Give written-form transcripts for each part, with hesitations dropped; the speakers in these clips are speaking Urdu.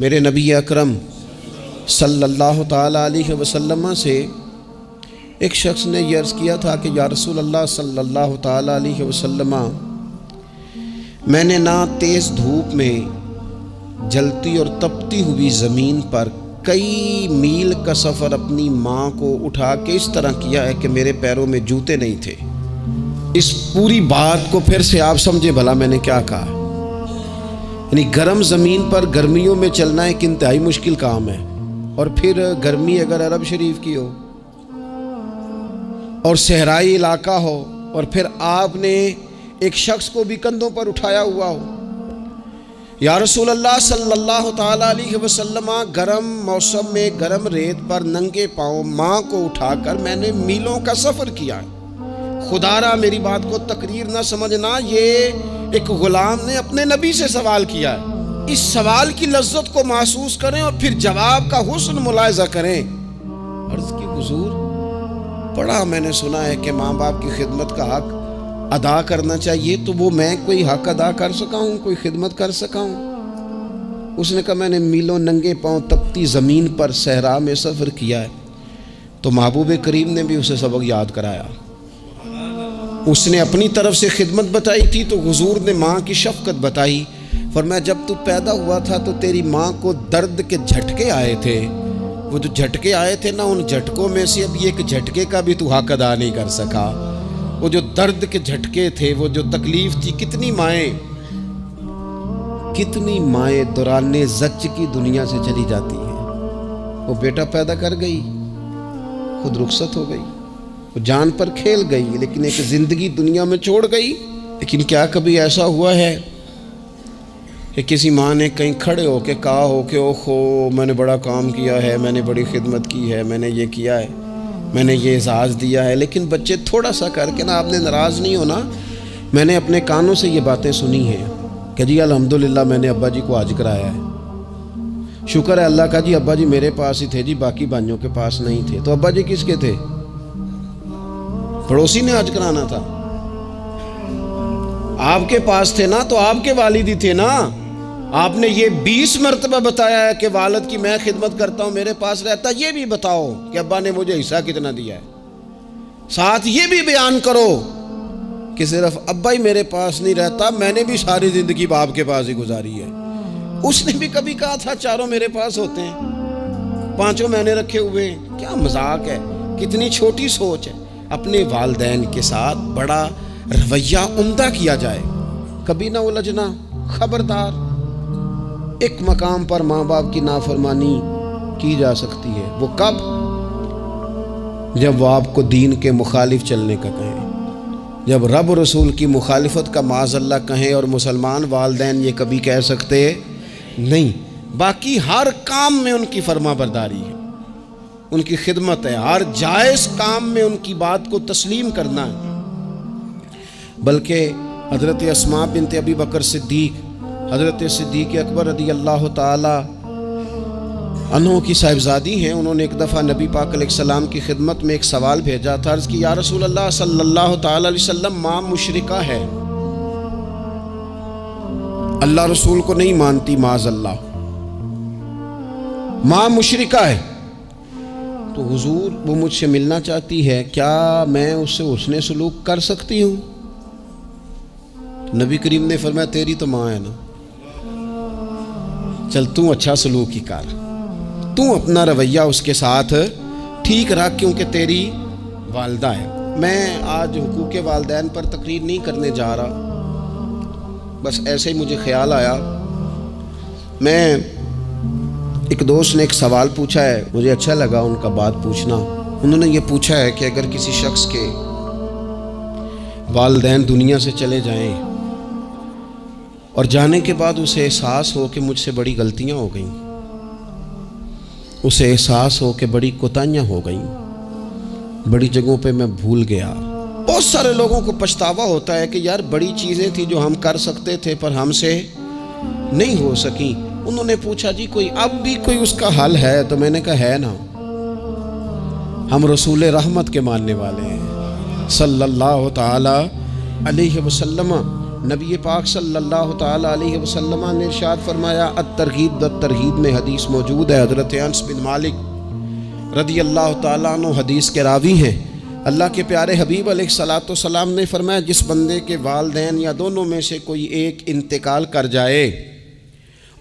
میرے نبی اکرم صلی اللہ تعالیٰ علیہ وسلم سے ایک شخص نے یہ عرض کیا تھا کہ یا رسول اللہ صلی اللہ تعالیٰ علیہ وسلم، میں نے نہ تیز دھوپ میں جلتی اور تپتی ہوئی زمین پر کئی میل کا سفر اپنی ماں کو اٹھا کے اس طرح کیا ہے کہ میرے پیروں میں جوتے نہیں تھے۔ اس پوری بات کو پھر سے آپ سمجھے بھلا میں نے کیا کہا۔ یعنی گرم زمین پر گرمیوں میں چلنا ایک انتہائی مشکل کام ہے، اور پھر گرمی اگر عرب شریف کی ہو اور صحرائی علاقہ ہو، اور پھر آپ نے ایک شخص کو بھی کندھوں پر اٹھایا ہوا ہو۔ یا رسول اللہ صلی اللہ تعالیٰ علیہ وسلم، گرم موسم میں گرم ریت پر ننگے پاؤں ماں کو اٹھا کر میں نے میلوں کا سفر کیا ہے۔ خدا را میری بات کو تقریر نہ سمجھنا، یہ ایک غلام نے اپنے نبی سے سوال کیا ہے۔ اس سوال کی لذت کو محسوس کریں اور پھر جواب کا حسن ملاحظہ کریں۔ عرض کی حضور، بڑا میں نے سنا ہے کہ ماں باپ کی خدمت کا حق ادا کرنا چاہیے، تو وہ میں کوئی حق ادا کر سکا ہوں، کوئی خدمت کر سکا ہوں؟ اس نے کہا میں نے میلوں ننگے پاؤں تپتی زمین پر صحرا میں سفر کیا ہے۔ تو محبوب کریم نے بھی اسے سبق یاد کرایا۔ اس نے اپنی طرف سے خدمت بتائی تھی تو حضور نے ماں کی شفقت بتائی۔ فرمایا جب تو پیدا ہوا تھا تو تیری ماں کو درد کے جھٹکے آئے تھے، وہ جو جھٹکے آئے تھے نا، ان جھٹکوں میں سے اب ایک جھٹکے کا بھی تو حق ادا نہیں کر سکا۔ وہ جو درد کے جھٹکے تھے، وہ جو تکلیف تھی، کتنی مائیں دوران زچ کی دنیا سے چلی جاتی ہیں۔ وہ بیٹا پیدا کر گئی، خود رخصت ہو گئی، وہ جان پر کھیل گئی، لیکن ایک زندگی دنیا میں چھوڑ گئی۔ لیکن کیا کبھی ایسا ہوا ہے کہ کسی ماں نے کہیں کھڑے ہو کے کہا ہو کہ اوہو میں نے بڑا کام کیا ہے، میں نے بڑی خدمت کی ہے، میں نے یہ کیا ہے، میں نے یہ اعزاز دیا ہے؟ لیکن بچے تھوڑا سا کر کے نا، آپ نے ناراض نہیں ہونا، میں نے اپنے کانوں سے یہ باتیں سنی ہیں کہ جی الحمدللہ میں نے ابا جی کو حج کرایا ہے، شکر ہے اللہ کا جی، ابا جی میرے پاس ہی تھے جی، باقی بھائیوں کے پاس نہیں تھے۔ تو ابا جی کس کے تھے؟ پڑوسی نے حج کرانا تھا، آپ کے پاس تھے نا، تو آپ کے والد ہی تھے نا۔ آپ نے یہ 20 مرتبہ بتایا ہے کہ والد کی میں خدمت کرتا ہوں، میرے پاس رہتا، یہ بھی بتاؤ کہ ابا نے مجھے حصہ کتنا دیا ہے۔ ساتھ یہ بھی بیان کرو کہ صرف ابا ہی میرے پاس نہیں رہتا، میں نے بھی ساری زندگی باپ کے پاس ہی گزاری ہے۔ اس نے بھی کبھی کہا تھا چاروں میرے پاس ہوتے ہیں، پانچوں میں نے رکھے ہوئے ہیں۔ کیا مذاق ہے، کتنی چھوٹی سوچ ہے۔ اپنے والدین کے ساتھ بڑا رویہ عمدہ کیا جائے، کبھی نہ الجھنا۔ خبردار، ایک مقام پر ماں باپ کی نافرمانی کی جا سکتی ہے، وہ کب؟ جب وہ آپ کو دین کے مخالف چلنے کا کہیں، جب رب رسول کی مخالفت کا معاذ اللہ کہیں، اور مسلمان والدین یہ کبھی کہہ سکتے نہیں۔ باقی ہر کام میں ان کی فرما برداری ہے، ان کی خدمت ہے، ہر جائز کام میں ان کی بات کو تسلیم کرنا ہے۔ بلکہ حضرت اسماء بنت ابی بکر صدیق، حضرت صدیق اکبر رضی اللہ تعالی عنہ کی صاحبزادی ہیں، انہوں نے ایک دفعہ نبی پاک علیہ السلام کی خدمت میں ایک سوال بھیجا تھا۔ عرض کی یا رسول اللہ صلی اللہ تعالی علیہ وسلم، ماں مشرکہ ہے، اللہ رسول کو نہیں مانتی، معاذ اللہ، ماں مشرکہ ہے، تو حضور وہ مجھ سے ملنا چاہتی ہے، کیا میں اس سے حسن سلوک کر سکتی ہوں؟ نبی کریم نے فرمایا تیری تو ماں ہے نا، چل تو اچھا سلوک ہی کر، تو اپنا رویہ اس کے ساتھ ٹھیک رکھ، کیونکہ تیری والدہ ہے۔ میں آج حقوق والدین پر تقریر نہیں کرنے جا رہا، بس ایسے ہی مجھے خیال آیا۔ میں ایک دوست نے ایک سوال پوچھا ہے، مجھے اچھا لگا ان کا بات پوچھنا۔ انہوں نے یہ پوچھا ہے کہ اگر کسی شخص کے والدین دنیا سے چلے جائیں اور جانے کے بعد اسے احساس ہو کہ مجھ سے بڑی غلطیاں ہو گئیں، اسے احساس ہو کہ بڑی کوتاہیاں ہو گئیں، بڑی جگہوں پہ میں بھول گیا۔ بہت سارے لوگوں کو پچھتاوا ہوتا ہے کہ یار بڑی چیزیں تھیں جو ہم کر سکتے تھے پر ہم سے نہیں ہو سکیں۔ انہوں نے پوچھا جی کوئی اب بھی کوئی اس کا حل ہے؟ تو میں نے کہا ہے نا، ہم رسول رحمت کے ماننے والے ہیں صلی اللہ تعالی علیہ وسلم۔ نبی پاک صلی اللہ تعالیٰ علیہ وسلم نے ارشاد فرمایا، الترغیب والترہیب میں حدیث موجود ہے، حضرت انس بن مالک رضی اللہ تعالیٰ عنہ حدیث کے راوی ہیں۔ اللہ کے پیارے حبیب علیہ الصلاۃ والسلام نے فرمایا، جس بندے کے والدین یا دونوں میں سے کوئی ایک انتقال کر جائے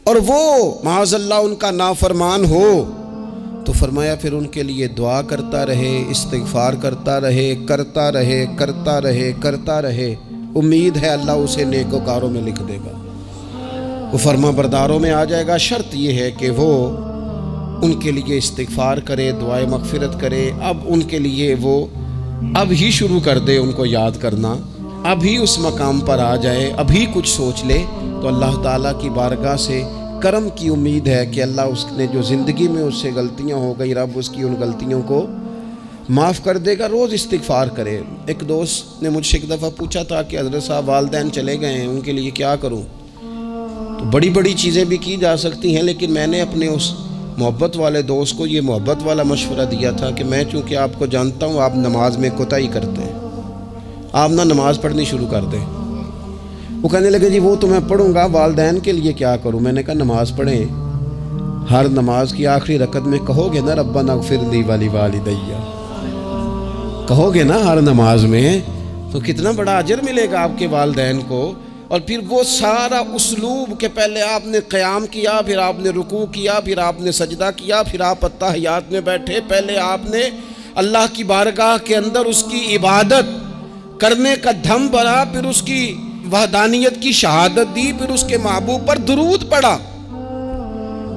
اور وہ معاذ اللہ ان کا نافرمان ہو، تو فرمایا پھر ان کے لیے دعا کرتا رہے، استغفار کرتا رہے، کرتا رہے، کرتا رہے، کرتا رہے، امید ہے اللہ اسے نیکوکاروں میں لکھ دے گا، وہ فرما برداروں میں آ جائے گا۔ شرط یہ ہے کہ وہ ان کے لیے استغفار کرے، دعائے مغفرت کرے۔ اب ان کے لیے وہ اب ہی شروع کر دے ان کو یاد کرنا، اب ہی اس مقام پر آ جائے، ابھی کچھ سوچ لے، تو اللہ تعالیٰ کی بارگاہ سے کرم کی امید ہے کہ اللہ اس نے جو زندگی میں اس سے غلطیاں ہو گئی، رب اس کی ان غلطیوں کو معاف کر دے گا۔ روز استغفار کرے۔ ایک دوست نے مجھ سے ایک دفعہ پوچھا تھا کہ حضرت صاحب والدین چلے گئے ہیں، ان کے لیے کیا کروں؟ تو بڑی بڑی چیزیں بھی کی جا سکتی ہیں، لیکن میں نے اپنے اس محبت والے دوست کو یہ محبت والا مشورہ دیا تھا کہ میں چونکہ آپ کو جانتا ہوں آپ نماز میں کوتاہی کرتے ہیں، آپ نہ نماز پڑھنی شروع کر دیں۔ وہ کہنے لگے جی وہ تو میں پڑھوں گا، والدین کے لیے کیا کروں؟ میں نے کہا نماز پڑھیں، ہر نماز کی آخری رکعت میں کہو گے نا ربنا اغفر لی ولوالدیّ، کہو گے نا ہر نماز میں، تو کتنا بڑا اجر ملے گا آپ کے والدین کو۔ اور پھر وہ سارا اسلوب کہ پہلے آپ نے قیام کیا، پھر آپ نے رکوع کیا، پھر آپ نے سجدہ کیا، پھر آپ اتحیات میں بیٹھے، پہلے آپ نے اللہ کی بارگاہ کے اندر اس کی عبادت کرنے کا دھم بھرا، پھر اس کی وحدانیت کی شہادت دی، پھر اس کے محبوب پر درود پڑھا۔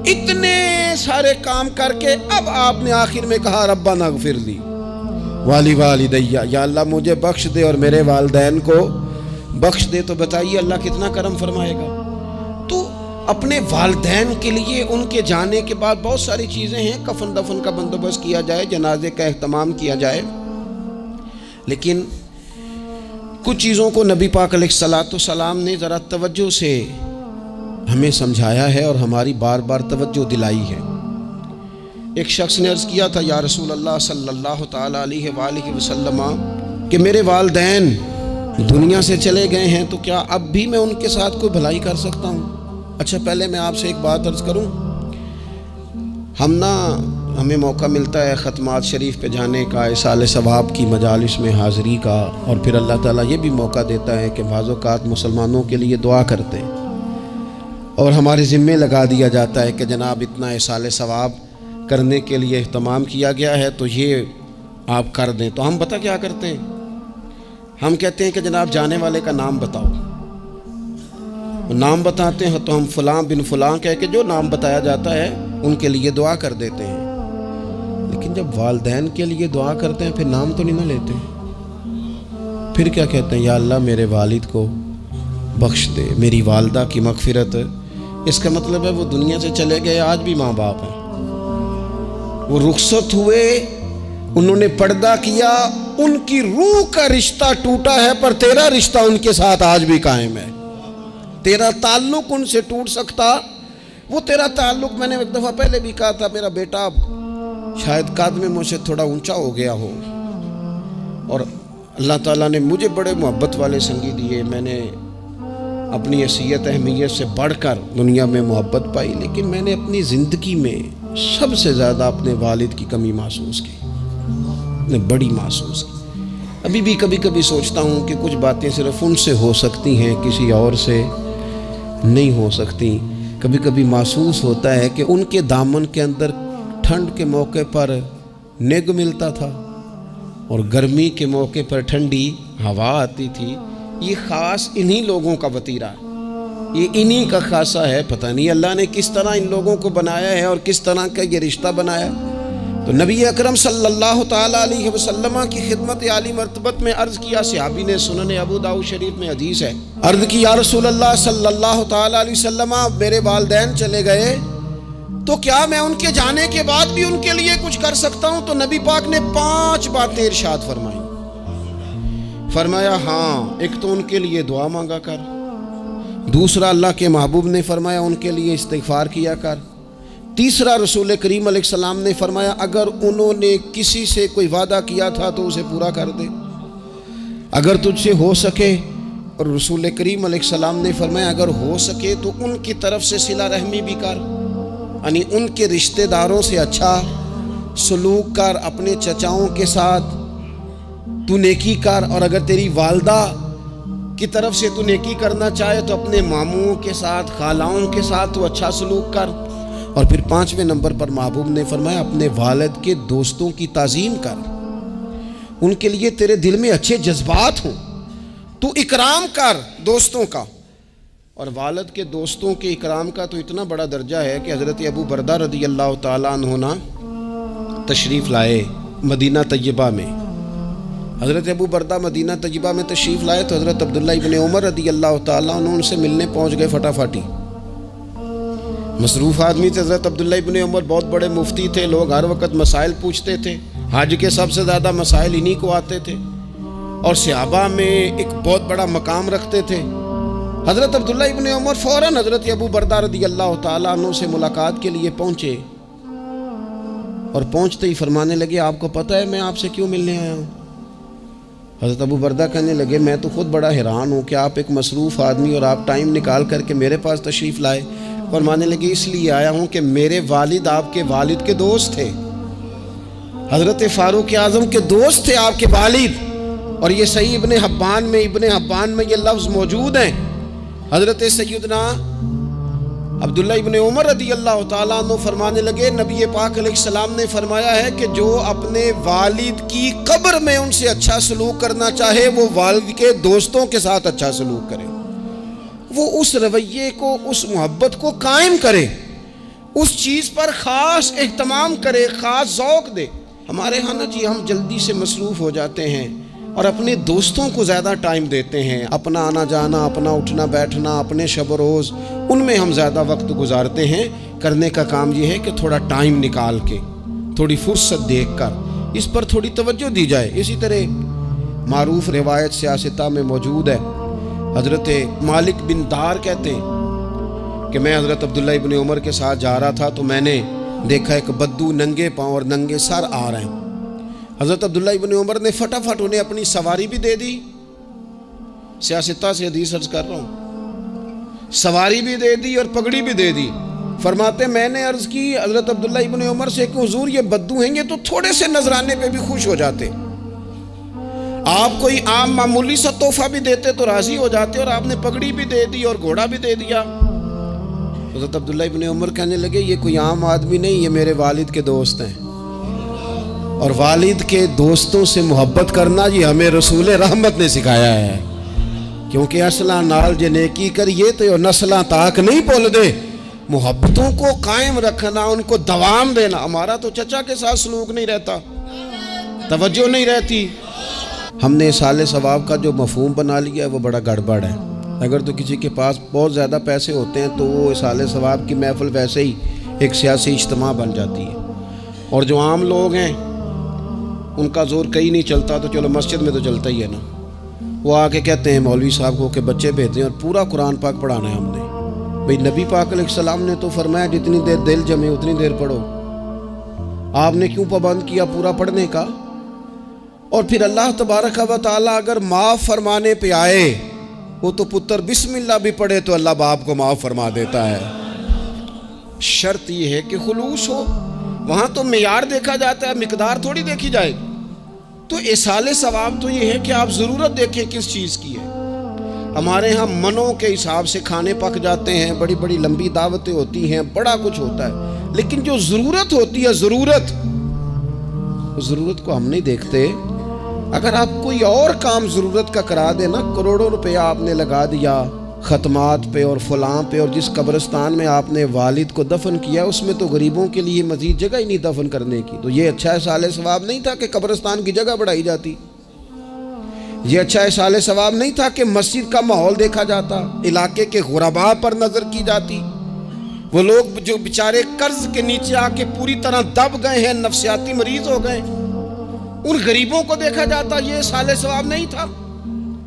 اتنے سارے کام کر کے اب آپ نے آخر میں کہا ربنا اغفر لی ولوالدیّ، یا اللہ مجھے بخش دے اور میرے والدین کو بخش دے۔ تو بتائیے اللہ کتنا کرم فرمائے گا۔ تو اپنے والدین کے لیے ان کے جانے کے بعد بہت ساری چیزیں ہیں، کفن دفن کا بندوبست کیا جائے، جنازے کا اہتمام کیا جائے، لیکن کچھ چیزوں کو نبی پاک علیہ الصلاۃ والسلام نے ذرا توجہ سے ہمیں سمجھایا ہے اور ہماری بار بار توجہ دلائی ہے۔ ایک شخص نے عرض کیا تھا یا رسول اللہ صلی اللہ تعالیٰ علیہ وآلہ وسلم کہ میرے والدین دنیا سے چلے گئے ہیں، تو کیا اب بھی میں ان کے ساتھ کوئی بھلائی کر سکتا ہوں؟ اچھا پہلے میں آپ سے ایک بات عرض کروں، ہمیں موقع ملتا ہے ختمات شریف پہ جانے کا، اصال ثواب کی مجالس میں حاضری کا، اور پھر اللہ تعالیٰ یہ بھی موقع دیتا ہے کہ بعض اوقات مسلمانوں کے لیے دعا کرتے ہیں اور ہمارے ذمے لگا دیا جاتا ہے کہ جناب اتنا اصال ثواب کرنے کے لیے اہتمام کیا گیا ہے تو یہ آپ کر دیں۔ تو ہم پتہ کیا کرتے ہیں، ہم کہتے ہیں کہ جناب جانے والے کا نام بتاؤ، نام بتاتے ہیں تو ہم فلاں بن فلاں کہہ کے جو نام بتایا جاتا ہے ان کے لیے دعا کر دیتے ہیں، لیکن جب والدین کے لیے دعا کرتے ہیں پھر نام تو نہیں نہ لیتے، پھر کیا کہتے ہیں یا اللہ میرے والد کو بخش دے، میری والدہ کی مغفرت۔ اس کا مطلب ہے وہ دنیا سے چلے گئے، آج بھی ماں باپ ہیں، وہ رخصت ہوئے، انہوں نے پردہ کیا، ان کی روح کا رشتہ ٹوٹا ہے، پر تیرا رشتہ ان کے ساتھ آج بھی قائم ہے، تیرا تعلق ان سے ٹوٹ سکتا، وہ تیرا تعلق، میں نے ایک دفعہ پہلے بھی کہا تھا، میرا بیٹا شاید قد میں مجھ سے تھوڑا اونچا ہو گیا ہو، اور اللہ تعالیٰ نے مجھے بڑے محبت والے سنگی دیے، میں نے اپنی حیثیت اہمیت سے بڑھ کر دنیا میں محبت پائی، لیکن میں نے اپنی زندگی میں سب سے زیادہ اپنے والد کی کمی محسوس کی، نے بڑی محسوس کی۔ ابھی بھی کبھی کبھی سوچتا ہوں کہ کچھ باتیں صرف ان سے ہو سکتی ہیں، کسی اور سے نہیں ہو سکتی۔ کبھی کبھی محسوس ہوتا ہے کہ ان کے دامن کے اندر ٹھنڈ کے موقع پر نگ ملتا تھا اور گرمی کے موقع پر ٹھنڈی ہوا آتی تھی۔ یہ خاص انہی لوگوں کا وطیرہ ہے، یہ انہی کا خاصہ ہے، پتہ نہیں اللہ نے کس طرح ان لوگوں کو بنایا ہے اور کس طرح کا یہ رشتہ بنایا۔ تو نبی اکرم صلی اللہ تعالیٰ علیہ وسلم کی خدمت عالی مرتبت میں عرض کیا، صحابی نے سنن ابو داؤد شریف میں حدیث ہے، عرض کی یا رسول اللہ صلی اللہ تعالیٰ علیہ وسلم میرے والدین چلے گئے تو کیا میں ان کے جانے کے بعد بھی ان کے لیے کچھ کر سکتا ہوں؟ تو نبی پاک نے 5 باتیں ارشاد فرمائیں۔ فرمایا ہاں، ایک تو ان کے لیے دعا مانگا کر، دوسرا اللہ کے محبوب نے فرمایا ان کے لیے استغفار کیا کر، تیسرا رسول کریم علیہ السلام نے فرمایا اگر انہوں نے کسی سے کوئی وعدہ کیا تھا تو اسے پورا کر دے، اگر تجھ سے ہو سکے اور رسول کریم علیہ السلام نے فرمایا اگر ہو سکے تو ان کی طرف سے صلہ رحمی بھی کر، یعنی ان کے رشتہ داروں سے اچھا سلوک کر، اپنے چچاؤں کے ساتھ تو نیکی کر، اور اگر تیری والدہ کی طرف سے تو نیکی کرنا چاہے تو اپنے ماموں کے ساتھ، خالاؤں کے ساتھ تو اچھا سلوک کر۔ اور پھر 5ویں نمبر پر محبوب نے فرمایا اپنے والد کے دوستوں کی تعظیم کر، ان کے لیے تیرے دل میں اچھے جذبات ہوں، تو اکرام کر دوستوں کا۔ اور والد کے دوستوں کے اکرام کا تو اتنا بڑا درجہ ہے کہ حضرت ابو بردہ رضی اللہ تعالیٰ عنہ تشریف لائے مدینہ طیبہ میں۔ حضرت ابو بردہ مدینہ طیبہ میں تشریف لائے تو حضرت عبداللہ ابن عمر رضی اللہ تعالیٰ عنہ ان سے ملنے پہنچ گئے فٹافٹی۔ مصروف آدمی تھے حضرت عبداللہ ابن عمر، بہت بڑے مفتی تھے، لوگ ہر وقت مسائل پوچھتے تھے، حج کے سب سے زیادہ مسائل انہی کو آتے تھے، اور صحابہ میں ایک بہت بڑا مقام رکھتے تھے۔ حضرت عبداللہ ابن عمر فوراً حضرت ابو بردہ رضی اللہ تعالیٰ عنہ سے ملاقات کے لیے پہنچے، اور پہنچتے ہی فرمانے لگے آپ کو پتہ ہے میں آپ سے کیوں ملنے آیا ہوں؟ حضرت ابو بردہ کہنے لگے میں تو خود بڑا حیران ہوں کہ آپ ایک مصروف آدمی اور آپ ٹائم نکال کر کے میرے پاس تشریف لائے۔ فرمانے لگے اس لیے آیا ہوں کہ میرے والد آپ کے والد کے دوست تھے، حضرت فاروق اعظم کے دوست تھے آپ کے والد، اور یہ صحیح ابن حبان میں یہ لفظ موجود ہیں۔ حضرت سیدنا عبداللہ ابن عمر رضی اللہ تعالیٰ عنہ فرمانے لگے نبی پاک علیہ السلام نے فرمایا ہے کہ جو اپنے والد کی قبر میں ان سے اچھا سلوک کرنا چاہے وہ والد کے دوستوں کے ساتھ اچھا سلوک کرے، وہ اس رویے کو، اس محبت کو قائم کرے، اس چیز پر خاص اہتمام کرے، خاص ذوق دے۔ ہمارے ہاں نا جی ہم جلدی سے مصروف ہو جاتے ہیں اور اپنے دوستوں کو زیادہ ٹائم دیتے ہیں، اپنا آنا جانا، اپنا اٹھنا بیٹھنا، اپنے شب و روز ان میں ہم زیادہ وقت گزارتے ہیں۔ کرنے کا کام یہ ہے کہ تھوڑا ٹائم نکال کے، تھوڑی فرصت دیکھ کر اس پر تھوڑی توجہ دی جائے۔ اسی طرح معروف روایت سیاستہ میں موجود ہے، حضرت مالک بن دار کہتے ہیں کہ میں حضرت عبداللہ ابن عمر کے ساتھ جا رہا تھا تو میں نے دیکھا ایک بدو ننگے پاؤں اور ننگے سر آ رہے ہیں۔ حضرت عبداللہ ابن عمر نے فٹافٹ انہیں اپنی سواری بھی دے دی، سیاستہ سے حدیث عرض کر رہا ہوں، سواری بھی دے دی اور پگڑی بھی دے دی۔ فرماتے میں نے عرض کی حضرت عبداللہ ابن عمر سے کہ حضور یہ بدو ہیں، یہ تو تھوڑے سے نذرانے پہ بھی خوش ہو جاتے، آپ کوئی عام معمولی سا تحفہ بھی دیتے تو راضی ہو جاتے، اور آپ نے پگڑی بھی دے دی اور گھوڑا بھی دے دیا۔ حضرت عبداللہ ابن عمر کہنے لگے یہ کوئی عام آدمی نہیں، یہ میرے والد کے دوست ہیں، اور والد کے دوستوں سے محبت کرنا یہ ہمیں رسول رحمت نے سکھایا ہے، کیونکہ اصلاں نال جے نیکی کریے تو نسلاں تاک نہیں بھول دے۔ محبتوں کو قائم رکھنا، ان کو دوام دینا۔ ہمارا تو چچا کے ساتھ سلوک نہیں رہتا، توجہ نہیں رہتی۔ ہم نے اصالِ ثواب کا جو مفہوم بنا لیا ہے وہ بڑا گڑبڑ ہے۔ اگر تو کسی کے پاس بہت زیادہ پیسے ہوتے ہیں تو وہ اصالِ ثواب کی محفل ویسے ہی ایک سیاسی اجتماع بن جاتی ہے، اور جو عام لوگ ہیں ان کا زور کہیں نہیں چلتا تو چلو مسجد میں تو چلتا ہی ہے نا، وہ آ کے کہتے ہیں مولوی صاحب کو کہ بچے بھیجیں اور پورا قرآن پاک پڑھانا ہے ہم نے۔ بھئی نبی پاک علیہ السلام نے تو فرمایا جتنی دیر دل جمے اتنی دیر پڑھو، آپ نے کیوں پابند کیا پورا پڑھنے کا؟ اور پھر اللہ تبارک و تعالیٰ اگر معاف فرمانے پہ آئے، وہ تو پتر بسم اللہ بھی پڑھے تو اللہ باپ کو معاف فرما دیتا ہے۔ شرط یہ ہے کہ خلوص ہو، وہاں تو معیار دیکھا جاتا ہے، مقدار تھوڑی دیکھی جائے۔ تو اصالِ ثواب تو یہ ہے کہ آپ ضرورت دیکھیں کس چیز کی ہے۔ ہمارے ہاں منوں کے حساب سے کھانے پک جاتے ہیں، بڑی بڑی لمبی دعوتیں ہوتی ہیں، بڑا کچھ ہوتا ہے، لیکن جو ضرورت ہوتی ہے، ضرورت کو ہم نہیں دیکھتے۔ اگر آپ کوئی اور کام ضرورت کا کرا دیں نا، کروڑوں روپے آپ نے لگا دیا ختمات پہ اور فلاں پہ، اور جس قبرستان میں آپ نے والد کو دفن کیا اس میں تو غریبوں کے لیے مزید جگہ ہی نہیں دفن کرنے کی، تو یہ اچھا اصالِ ثواب نہیں تھا کہ قبرستان کی جگہ بڑھائی جاتی، یہ اچھا اصالِ ثواب نہیں تھا کہ مسجد کا ماحول دیکھا جاتا، علاقے کے غرباء پر نظر کی جاتی، وہ لوگ جو بیچارے قرض کے نیچے آ کے پوری طرح دب گئے ہیں، نفسیاتی مریض ہو گئے، ان غریبوں کو دیکھا جاتا، یہ اصالِ ثواب نہیں تھا۔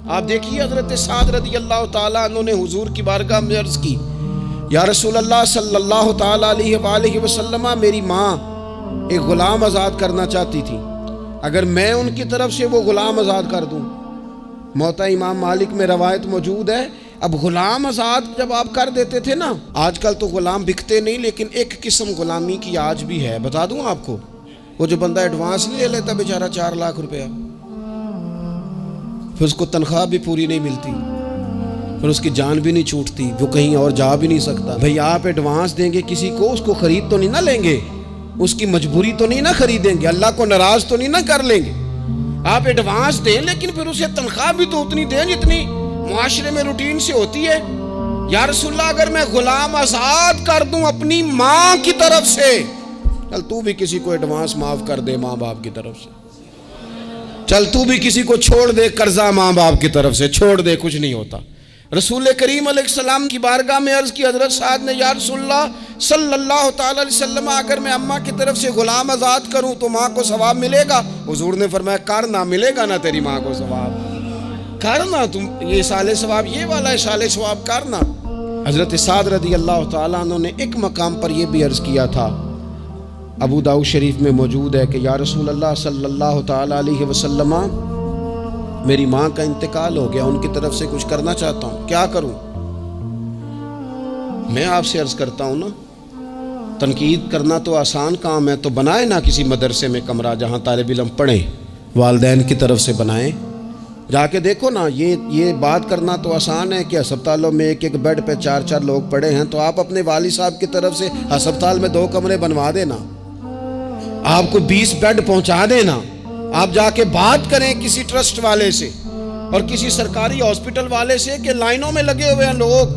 آپ دیکھیے حضرت سعد رضی اللہ تعالیٰ عنہ نے حضور کی بارگاہ میں عرض کی یا رسول اللہ صلی اللہ تعالیٰ علیہ وآلہ وسلم، میری ماں ایک غلام آزاد کرنا چاہتی تھی، اگر میں ان کی طرف سے وہ غلام آزاد کر دوں موتا امام مالک میں روایت موجود ہے، اب غلام آزاد جب آپ کر دیتے تھے نا، آج کل تو غلام بکتے نہیں، لیکن ایک قسم غلامی کی آج بھی ہے، بتا دوں آپ کو، وہ جو بندہ ایڈوانس لے لیتا بیچارہ 4 لاکھ روپیہ، پھر اس کو تنخواہ بھی پوری نہیں ملتی، پھر اس کی جان بھی نہیں چھوٹتی، وہ کہیں اور جا بھی نہیں سکتا۔ بھئی آپ ایڈوانس دیں گے کسی کو، اس کو خرید تو نہیں نہ لیں گے، اس کی مجبوری تو نہیں نہ خریدیں گے، اللہ کو ناراض تو نہیں نہ کر لیں گے۔ آپ ایڈوانس دیں لیکن پھر اسے تنخواہ بھی تو اتنی دیں جتنی معاشرے میں روٹین سے ہوتی ہے۔ یا رسول اللہ اگر میں غلام آزاد کر دوں اپنی ماں کی طرف سے، چل تو بھی کسی کو ایڈوانس معاف کر دے ماں باپ کی طرف سے، چل تو بھی کسی کو چھوڑ دے قرضہ ماں باپ کی طرف سے چھوڑ دے، کچھ نہیں ہوتا۔ رسول کریم علیہ السلام کی بارگاہ میں عرض کی حضرت سعد نے، یا رسول اللہ صلی اللہ تعالی علیہ وسلم اگر میں اماں کی طرف سے غلام آزاد کروں تو ماں کو ثواب ملے گا؟ حضور نے فرمایا کرنا، ملے گا نا تیری ماں کو ثواب، کرنا، تم یہ سال ثواب یہ والا ہے، سال ثواب کرنا۔ حضرت سعد رضی اللہ تعالیٰ عنہ نے ایک مقام پر یہ بھی عرض کیا تھا، ابو داؤد شریف میں موجود ہے کہ یا رسول اللہ صلی اللہ تعالیٰ علیہ وسلم میری ماں کا انتقال ہو گیا، ان کی طرف سے کچھ کرنا چاہتا ہوں، کیا کروں؟ میں آپ سے عرض کرتا ہوں نا، تنقید کرنا تو آسان کام ہے، تو بنائے نا کسی مدرسے میں کمرہ جہاں طالب علم پڑھیں، والدین کی طرف سے بنائیں، جا کے دیکھو نا، یہ بات کرنا تو آسان ہے کہ ہسپتالوں میں ایک ایک بیڈ پہ 4 لوگ پڑے ہیں، تو آپ اپنے والد صاحب کی طرف سے ہسپتال میں 2 کمرے بنوا دینا، آپ کو 20 بیڈ پہنچا دینا، آپ جا کے بات کریں کسی ٹرسٹ والے سے اور کسی سرکاری ہاسپٹل والے سے کہ لائنوں میں لگے ہوئے ہیں لوگ،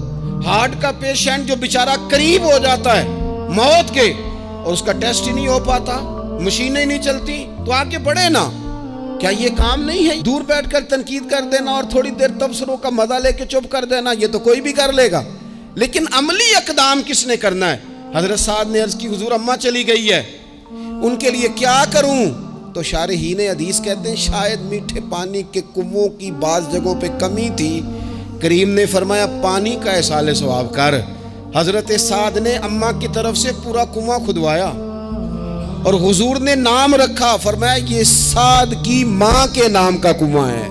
ہارٹ کا پیشنٹ جو بیچارہ قریب ہو جاتا ہے موت کے اور اس کا ٹیسٹ ہی نہیں ہو پاتا، مشینیں نہیں چلتی، تو آ کے پڑھے نا۔ کیا یہ کام نہیں ہے؟ دور بیٹھ کر تنقید کر دینا اور تھوڑی دیر تبصروں کا مزہ لے کے چپ کر دینا، یہ تو کوئی بھی کر لے گا، لیکن عملی اقدام کس نے کرنا ہے؟ حضرت سعد نے عرض کی حضور اماں چلی گئی ہے، ان کے لیے کیا کروں؟ تو شارحین حدیث کہتے ہیں شاید میٹھے پانی کے کنووں کی بعض جگہوں پہ کمی تھی، کریم نے فرمایا پانی کا احصال ثواب کر۔ حضرت سعد نے اماں کی طرف سے پورا کنواں کھدوایا اور حضور نے نام رکھا، فرمایا یہ سعد کی ماں کے نام کا کنواں ہے،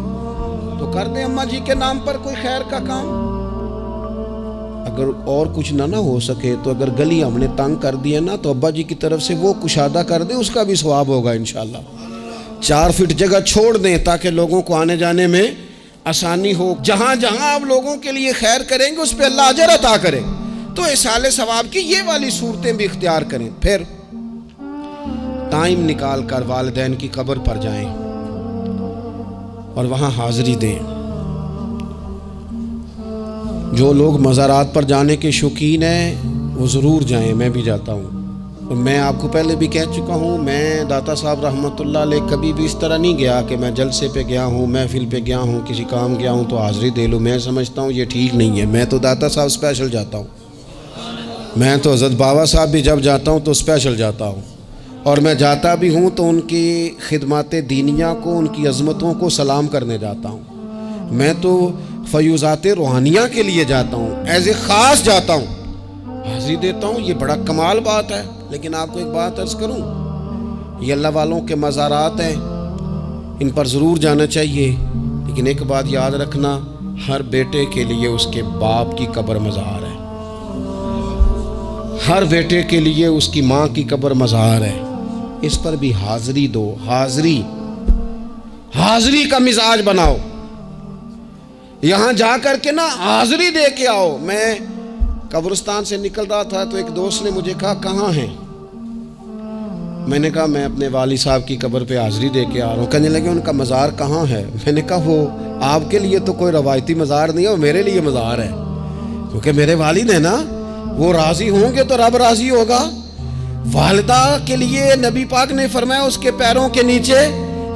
تو کر دیں اماں جی کے نام پر کوئی خیر کا کام۔ اگر اور کچھ نہ ہو سکے تو اگر گلی ہم نے تنگ کر دی ہے نا، تو ابا جی کی طرف سے وہ کشادہ کر دیں، اس کا بھی ثواب ہوگا انشاءاللہ۔ 4 فٹ جگہ چھوڑ دیں تاکہ لوگوں کو آنے جانے میں آسانی ہو، جہاں جہاں آپ لوگوں کے لیے خیر کریں گے اس پہ اللہ اجر عطا کرے، تو احصال ثواب کی یہ والی صورتیں بھی اختیار کریں۔ پھر ٹائم نکال کر والدین کی قبر پر جائیں اور وہاں حاضری دیں۔ جو لوگ مزارات پر جانے کے شوقین ہیں وہ ضرور جائیں، میں بھی جاتا ہوں، اور میں آپ کو پہلے بھی کہہ چکا ہوں، میں داتا صاحب رحمۃ اللہ علیہ کبھی بھی اس طرح نہیں گیا کہ میں جلسے پہ گیا ہوں، محفل پہ گیا ہوں، کسی کام گیا ہوں تو حاضری دے لوں، میں سمجھتا ہوں یہ ٹھیک نہیں ہے۔ میں تو داتا صاحب اسپیشل جاتا ہوں، میں تو حضرت بابا صاحب بھی جب جاتا ہوں تو اسپیشل جاتا ہوں، اور میں جاتا بھی ہوں تو ان کی خدمات دینیہ کو، ان کی عظمتوں کو سلام کرنے جاتا ہوں۔ میں تو فیوزات روحانیہ کے لیے جاتا ہوں، ایز اے خاص جاتا ہوں، حاضری دیتا ہوں، یہ بڑا کمال بات ہے۔ لیکن آپ کو ایک بات عرض کروں، یہ اللہ والوں کے مزارات ہیں، ان پر ضرور جانا چاہیے، لیکن ایک بات یاد رکھنا، ہر بیٹے کے لیے اس کے باپ کی قبر مزار ہے، ہر بیٹے کے لیے اس کی ماں کی قبر مزار ہے، اس پر بھی حاضری دو، حاضری کا مزاج بناؤ، یہاں جا کر کے نا حاضری دے کے آؤ۔ میں قبرستان سے نکل رہا تھا تو ایک دوست نے مجھے کہا کہاں ہیں؟ میں نے کہا میں اپنے والد صاحب کی قبر پہ حاضری دے کے آ رہا ہوں۔ کہنے لگے ان کا مزار کہاں ہے؟ میں نے کہا وہ آپ کے لیے تو کوئی روایتی مزار نہیں ہے، وہ میرے لیے مزار ہے، کیونکہ میرے والد ہیں نا، وہ راضی ہوں گے تو رب راضی ہوگا۔ والدہ کے لیے نبی پاک نے فرمایا اس کے پیروں کے نیچے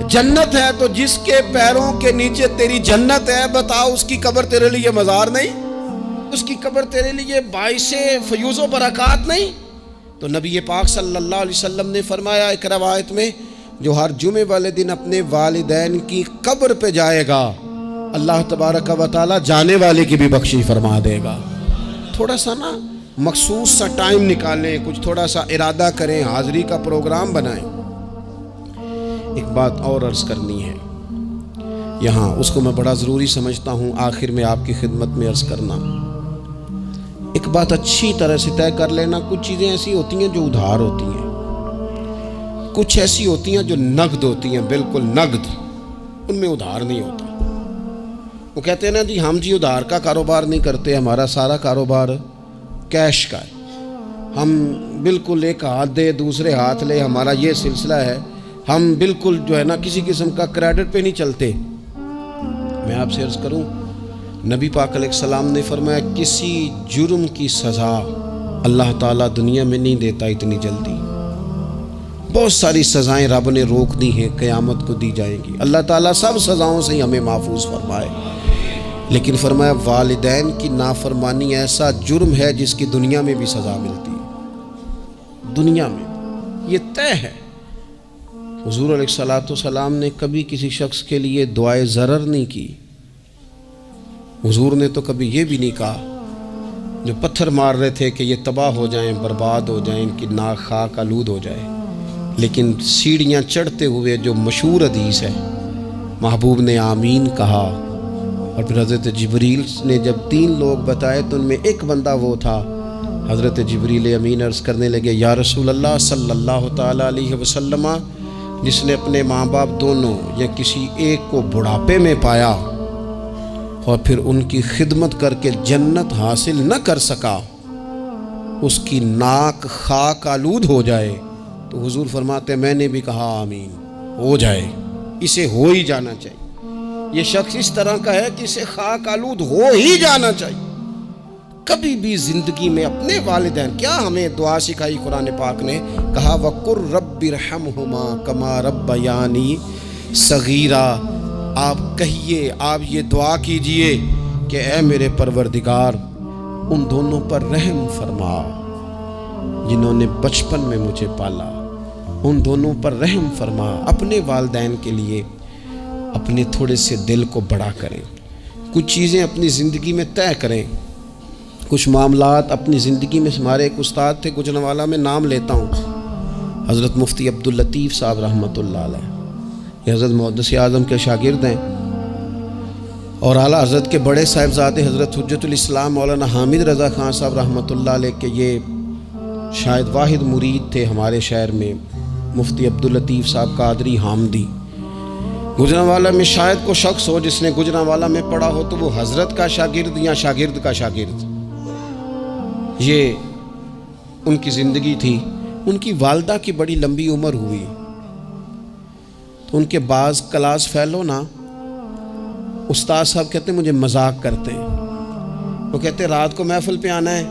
جنت ہے، تو جس کے پیروں کے نیچے تیری جنت ہے، بتاؤ اس کی قبر تیرے لیے مزار نہیں؟ اس کی قبر تیرے لیے باعث فیوز و برکات نہیں؟ تو نبی پاک صلی اللہ علیہ وسلم نے فرمایا ایک روایت میں، جو ہر جمعے والے دن اپنے والدین کی قبر پہ جائے گا، اللہ تبارک و تعالی جانے والے کی بھی بخشش فرما دے گا۔ تھوڑا سا نا مخصوص سا ٹائم نکالیں، کچھ تھوڑا سا ارادہ کریں، حاضری کا پروگرام بنائیں۔ ایک بات اور عرض کرنی ہے، یہاں اس کو میں بڑا ضروری سمجھتا ہوں آخر میں آپ کی خدمت میں عرض کرنا۔ ایک بات اچھی طرح سے طے کر لینا، کچھ چیزیں ایسی ہوتی ہیں جو ادھار ہوتی ہیں، کچھ ایسی ہوتی ہیں جو نقد ہوتی ہیں، بالکل نقد، ان میں ادھار نہیں ہوتا۔ وہ کہتے ہیں نا جی ہم جی ادھار کا کاروبار نہیں کرتے، ہمارا سارا کاروبار کیش کا ہے، ہم بالکل ایک ہاتھ دے دوسرے ہاتھ لے، ہمارا یہ سلسلہ ہے، ہم بالکل جو ہے نا کسی قسم کا کریڈٹ پہ نہیں چلتے۔ میں آپ سے عرض کروں، نبی پاک علیہ السلام نے فرمایا کسی جرم کی سزا اللہ تعالیٰ دنیا میں نہیں دیتا اتنی جلدی۔ بہت ساری سزائیں رب نے روک دی ہیں، قیامت کو دی جائیں گی۔ اللہ تعالیٰ سب سزاؤں سے ہمیں محفوظ فرمائے، لیکن فرمایا والدین کی نافرمانی ایسا جرم ہے جس کی دنیا میں بھی سزا ملتی ہے، دنیا میں، یہ طے ہے۔ حضور علیہ السلام نے کبھی کسی شخص کے لیے دعائے ضرر نہیں کی۔ حضور نے تو کبھی یہ بھی نہیں کہا جو پتھر مار رہے تھے کہ یہ تباہ ہو جائیں، برباد ہو جائیں، ان کی ناک خاک آلود ہو جائے، لیکن سیڑھیاں چڑھتے ہوئے جو مشہور حدیث ہے، محبوب نے آمین کہا، اور پھر حضرت جبریل نے جب 3 لوگ بتائے تو ان میں ایک بندہ وہ تھا، حضرت جبریل امین عرض کرنے لگے یا رسول اللہ صلی اللہ تعالیٰ علیہ وسلم، جس نے اپنے ماں باپ دونوں یا کسی ایک کو بڑھاپے میں پایا اور پھر ان کی خدمت کر کے جنت حاصل نہ کر سکا، اس کی ناک خاک آلود ہو جائے، تو حضور فرماتے میں نے بھی کہا آمین، ہو جائے، اسے ہو ہی جانا چاہیے۔ یہ شخص اس طرح کا ہے کہ اسے خاک آلود ہو ہی جانا چاہیے۔ کبھی بھی زندگی میں اپنے والدین، کیا ہمیں دعا سکھائی قرآن پاک نے، کہا وَقُرْ رَبِّ ارْحَمْهُمَا كَمَا رَبَّيَانِي صَغِيرًا، آپ کہیے، آپ یہ دعا کیجئے کہ اے میرے پروردگار ان دونوں پر رحم فرما جنہوں نے بچپن میں مجھے پالا، ان دونوں پر رحم فرما۔ اپنے والدین کے لیے اپنے تھوڑے سے دل کو بڑا کریں، کچھ چیزیں اپنی زندگی میں طے کریں، کچھ معاملات اپنی زندگی میں۔ ہمارے ایک استاد تھے گجرانوالہ میں، نام لیتا ہوں، حضرت مفتی عبداللطیف صاحب رحمۃ اللہ علیہ، یہ حضرت محدث اعظم کے شاگرد ہیں، اور اعلیٰ حضرت کے بڑے صاحبزادے حضرت حجت الاسلام مولانا حامد رضا خان صاحب رحمۃ اللہ علیہ کے یہ شاید واحد مرید تھے ہمارے شہر میں، مفتی عبداللطیف صاحب قادری حامدی۔ گجرانوالہ میں شاید کوئی شخص ہو جس نے گجرانوالہ میں پڑھا ہو تو وہ حضرت کا شاگرد یا شاگرد کا شاگرد، یہ ان کی زندگی تھی۔ ان کی والدہ کی بڑی لمبی عمر ہوئی تو ان کے بعض کلاس فیلو نا، استاد صاحب کہتے ہیں مجھے مذاق کرتے ہیں، وہ کہتے ہیں رات کو محفل پہ آنا ہے،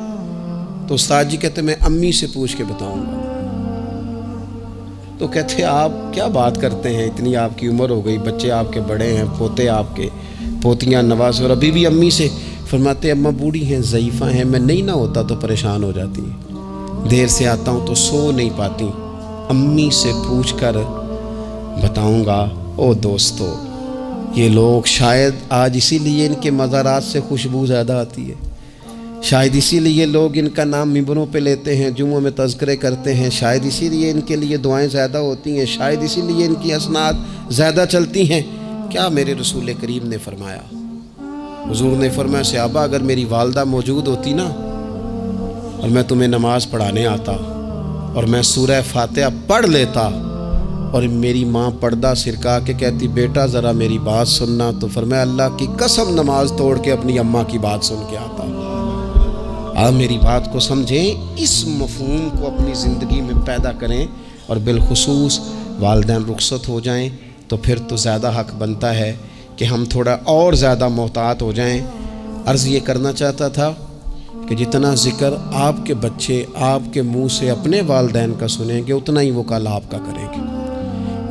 تو استاد جی کہتے ہیں میں امی سے پوچھ کے بتاؤں گا۔ تو کہتے ہیں آپ کیا بات کرتے ہیں، اتنی آپ کی عمر ہو گئی، بچے آپ کے بڑے ہیں، پوتے آپ کے، پوتیاں نواز، اور ابھی بھی امی سے۔ فرماتے اماں بوڑھی ہیں، ضعیفہ ہیں، میں نہیں نہ ہوتا تو پریشان ہو جاتی ہیں، دیر سے آتا ہوں تو سو نہیں پاتی، امی سے پوچھ کر بتاؤں گا۔ او دوستو، یہ لوگ شاید آج اسی لیے ان کے مزارات سے خوشبو زیادہ آتی ہے، شاید اسی لیے لوگ ان کا نام ممبروں پہ لیتے ہیں، جمعوں میں تذکرے کرتے ہیں، شاید اسی لیے ان کے لیے دعائیں زیادہ ہوتی ہیں، شاید اسی لیے ان کی اسناد زیادہ چلتی ہیں۔ کیا میرے رسول کریم نے فرمایا، حضور نے فرمایا صحابہ اگر میری والدہ موجود ہوتی نا اور میں تمہیں نماز پڑھانے آتا اور میں سورہ فاتحہ پڑھ لیتا اور میری ماں پردہ سرکا کے کہتی بیٹا ذرا میری بات سننا، تو فرمایا اللہ کی قسم نماز توڑ کے اپنی اماں کی بات سن کے آتا۔ آپ میری بات کو سمجھیں، اس مفہوم کو اپنی زندگی میں پیدا کریں، اور بالخصوص والدین رخصت ہو جائیں تو پھر تو زیادہ حق بنتا ہے کہ ہم تھوڑا اور زیادہ محتاط ہو جائیں۔ عرض یہ کرنا چاہتا تھا کہ جتنا ذکر آپ کے بچے آپ کے منہ سے اپنے والدین کا سنیں گے اتنا ہی وہ کل آپ کا کریں گے،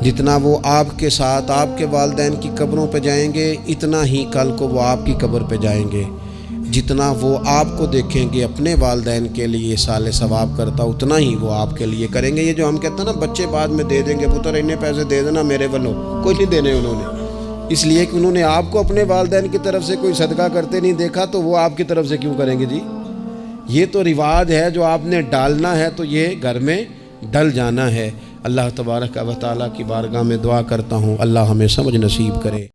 جتنا وہ آپ کے ساتھ آپ کے والدین کی قبروں پہ جائیں گے اتنا ہی کل کو وہ آپ کی قبر پہ جائیں گے، جتنا وہ آپ کو دیکھیں گے اپنے والدین کے لیے سال ثواب کرتا اتنا ہی وہ آپ کے لیے کریں گے۔ یہ جو ہم کہتے ہیں نا بچے بعد میں دے دیں گے، پتر انہیں پیسے دے دینا میرے والوں، کوئی نہیں دینے انہوں نے، اس لیے کہ انہوں نے آپ کو اپنے والدین کی طرف سے کوئی صدقہ کرتے نہیں دیکھا، تو وہ آپ کی طرف سے کیوں کریں گے جی؟ یہ تو رواج ہے جو آپ نے ڈالنا ہے تو یہ گھر میں ڈل جانا ہے۔ اللہ تبارک و تعالیٰ کی بارگاہ میں دعا کرتا ہوں اللہ ہمیں سمجھ نصیب کرے۔